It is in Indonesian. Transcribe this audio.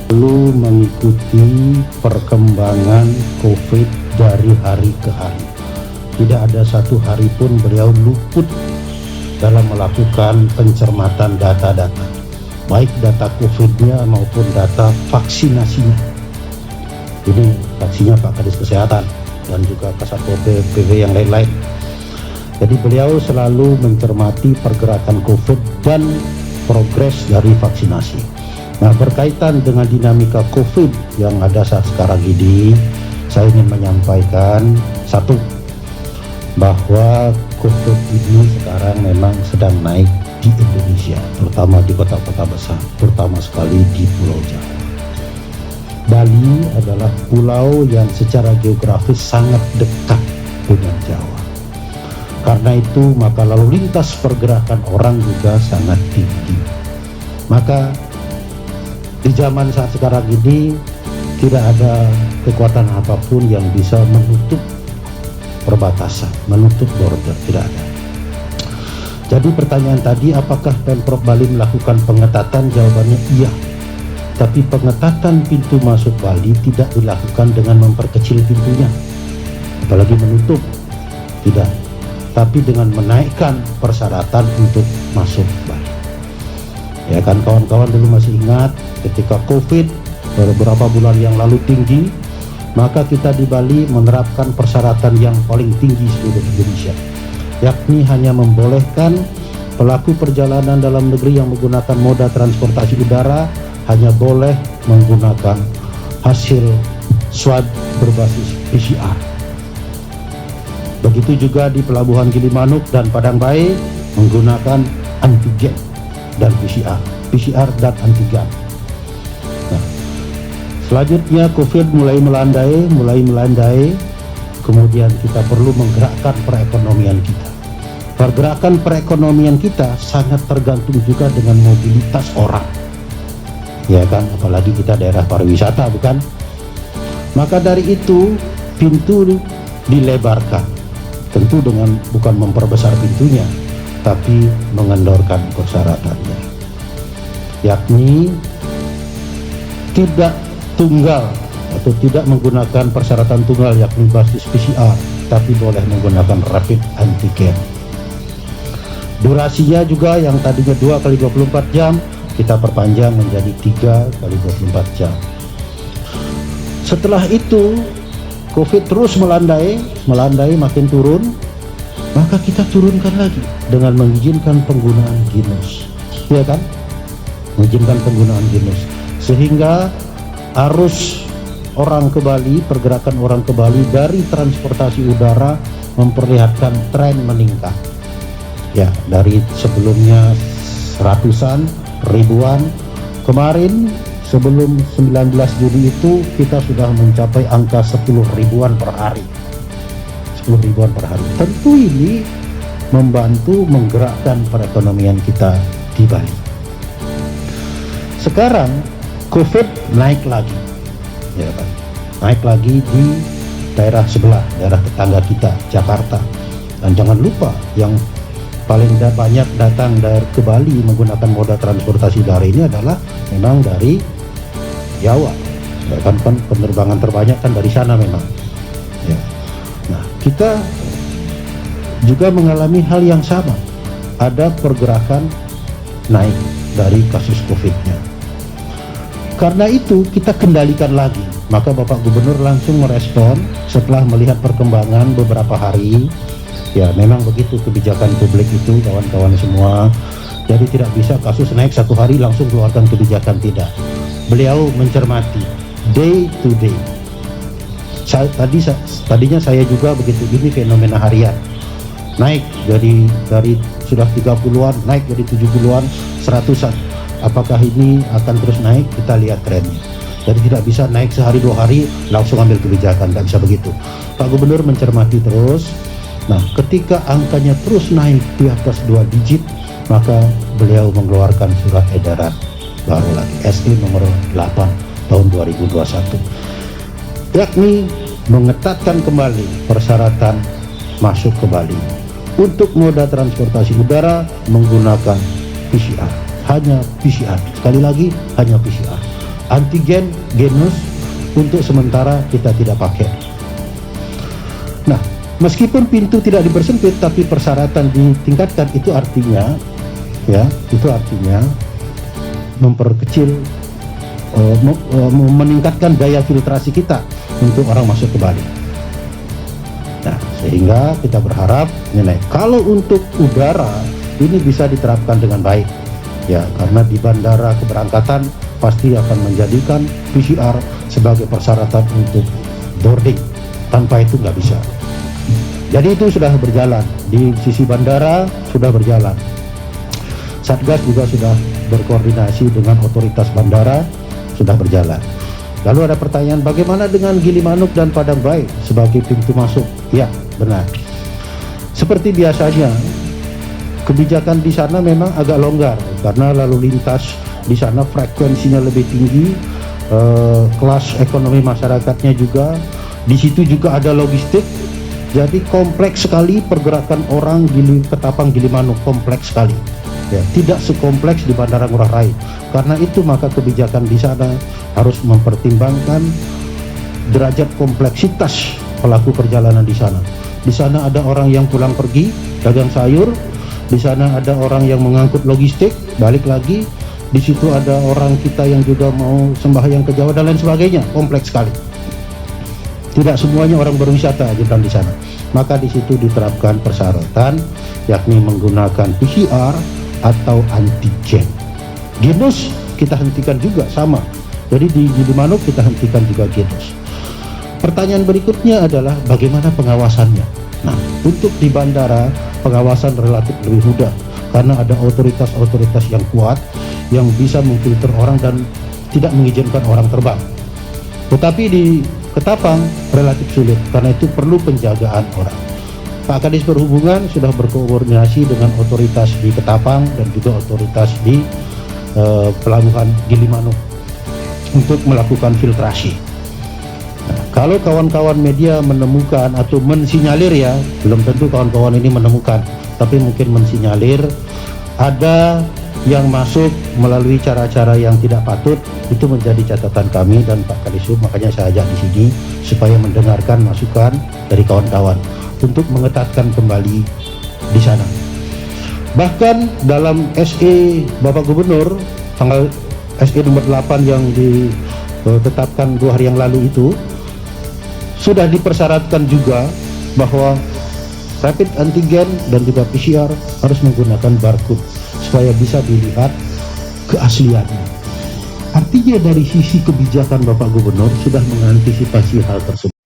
perlu mengikuti perkembangan COVID dari hari ke hari. Tidak ada satu hari pun beliau luput dalam melakukan pencermatan data-data, baik data COVID-nya maupun data vaksinasinya. Ini saksinya Pak Kadis Kesehatan dan juga Kasatpol PP yang lain-lain. Jadi beliau selalu mencermati pergerakan COVID dan progres dari vaksinasi. Nah, berkaitan dengan dinamika COVID yang ada saat sekarang ini, saya ingin menyampaikan satu, bahwa COVID ini sekarang memang sedang naik di Indonesia, terutama di kota-kota besar, terutama sekali di Pulau Jawa. Bali adalah pulau yang secara geografis sangat dekat dengan Jawa. Karena itu maka lalu lintas pergerakan orang juga sangat tinggi. Maka di zaman saat sekarang ini tidak ada kekuatan apapun yang bisa menutup perbatasan, menutup border, tidak ada. Jadi pertanyaan tadi, apakah Pemprov Bali melakukan pengetatan? Jawabannya iya. Tapi pengetatan pintu masuk Bali tidak dilakukan dengan memperkecil pintunya, apalagi menutup, tidak. Tapi dengan menaikkan persyaratan untuk masuk Bali. Ya kan, kawan-kawan dulu masih ingat ketika COVID beberapa bulan yang lalu tinggi, maka kita di Bali menerapkan persyaratan yang paling tinggi seluruh Indonesia, yakni hanya membolehkan pelaku perjalanan dalam negeri yang menggunakan moda transportasi udara hanya boleh menggunakan hasil swab berbasis PCR. Begitu juga di Pelabuhan Gilimanuk dan Padang Bae menggunakan antigen dan PCR dan antigen. Selanjutnya COVID mulai melandai, kemudian kita perlu menggerakkan perekonomian kita. Pergerakan perekonomian kita sangat tergantung juga dengan mobilitas orang, ya kan, apalagi kita daerah pariwisata, bukan? Maka dari itu pintu dilebarkan, tentu dengan bukan memperbesar pintunya, tapi mengendorkan persyaratannya, yakni tidak tunggal atau tidak menggunakan persyaratan tunggal yakni basis PCR, tapi boleh menggunakan rapid antigen. Durasinya juga yang tadinya 2 kali 24 jam kita perpanjang menjadi 3 kali 24 jam. Setelah itu COVID terus melandai makin turun, maka kita turunkan lagi dengan mengizinkan penggunaan Ginos, ya kan? Mengizinkan penggunaan Ginos, sehingga arus orang ke Bali, pergerakan orang ke Bali dari transportasi udara memperlihatkan tren meningkat. Ya, dari sebelumnya ratusan, ribuan, kemarin sebelum 19 Juli itu kita sudah mencapai angka 10 ribuan per hari. 10 ribuan per hari. Tentu ini membantu menggerakkan perekonomian kita di Bali. Sekarang COVID naik lagi, ya kan? Naik lagi di daerah sebelah, daerah tetangga kita, Jakarta. Dan jangan lupa yang paling banyak datang dari ke Bali menggunakan moda transportasi udara ini adalah memang dari Jawa, ya kan, penerbangan terbanyak kan dari sana memang. Ya. Nah, kita juga mengalami hal yang sama, ada pergerakan naik dari kasus COVID-nya. Karena itu kita kendalikan lagi. Maka Bapak Gubernur langsung merespon setelah melihat perkembangan beberapa hari. Ya memang begitu kebijakan publik itu, kawan-kawan semua. Jadi tidak bisa kasus naik satu hari langsung keluarkan kebijakan, tidak. Beliau mencermati day to day. Tadinya saya juga begitu, ini fenomena harian. Naik dari sudah 30-an naik jadi 70-an, 100-an. Apakah ini akan terus naik? Kita lihat trennya. Jadi tidak bisa naik sehari 2 hari langsung ambil kebijakan, tidak bisa begitu. Pak Gubernur mencermati terus. Nah, ketika angkanya terus naik di atas 2 digit, maka beliau mengeluarkan surat edaran baru lagi, SE nomor 8 tahun 2021, yakni mengetatkan kembali persyaratan masuk ke Bali. Untuk moda transportasi udara menggunakan PCR, hanya PCR. Sekali lagi, hanya PCR. antigen genus untuk sementara kita tidak pakai. Nah, meskipun pintu tidak dipersempit tapi persyaratan ditingkatkan, itu artinya memperkecil, meningkatkan daya filtrasi kita untuk orang masuk ke Bali. Nah, sehingga kita berharap kalau untuk udara ini bisa diterapkan dengan baik, ya, karena di bandara keberangkatan pasti akan menjadikan PCR sebagai persyaratan untuk boarding. Tanpa itu nggak bisa. Jadi itu sudah berjalan di sisi bandara, sudah berjalan. Satgas juga sudah berkoordinasi dengan otoritas bandara, sudah berjalan. Lalu ada pertanyaan, bagaimana dengan Gilimanuk dan Padang Bayi sebagai pintu masuk? Ya, benar. Seperti biasanya, kebijakan di sana memang agak longgar karena lalu lintas di sana frekuensinya lebih tinggi, kelas ekonomi masyarakatnya juga. Di situ juga ada logistik, jadi kompleks sekali pergerakan orang Ketapang Gilimanuk, kompleks sekali. Ya, tidak sekompleks di Bandara Ngurah Rai. Karena itu maka kebijakan di sana harus mempertimbangkan derajat kompleksitas pelaku perjalanan di sana. Di sana ada orang yang pulang pergi dagang sayur, di sana ada orang yang mengangkut logistik balik lagi, di situ ada orang kita yang juga mau sembahyang ke Jawa dan lain sebagainya. Kompleks sekali. Tidak semuanya orang berwisata ajudan di sana. Maka di situ diterapkan persyaratan, yakni menggunakan PCR atau antigen. Genus kita hentikan juga sama. Jadi di Gilimanuk kita hentikan juga genus. Pertanyaan berikutnya adalah bagaimana pengawasannya? Nah, untuk di bandara pengawasan relatif lebih mudah karena ada otoritas-otoritas yang kuat yang bisa memfilter orang dan tidak mengizinkan orang terbang. Tetapi di Ketapang relatif sulit karena itu perlu penjagaan orang. Pak Kadis Perhubungan sudah berkoordinasi dengan otoritas di Ketapang dan juga otoritas di Pelabuhan Gilimanuk untuk melakukan filtrasi. Nah, kalau kawan-kawan media menemukan atau mensinyalir, ya, belum tentu kawan-kawan ini menemukan, tapi mungkin mensinyalir ada yang masuk melalui cara-cara yang tidak patut, itu menjadi catatan kami dan Pak Kadisub. Makanya saya ajak di sini supaya mendengarkan masukan dari kawan-kawan untuk mengetatkan kembali di sana. Bahkan dalam SE Bapak Gubernur tanggal SE nomor 8 yang ditetapkan 2 hari yang lalu itu sudah dipersyaratkan juga bahwa rapid antigen dan juga PCR harus menggunakan barcode supaya bisa dilihat keasliannya. Artinya dari sisi kebijakan Bapak Gubernur sudah mengantisipasi hal tersebut.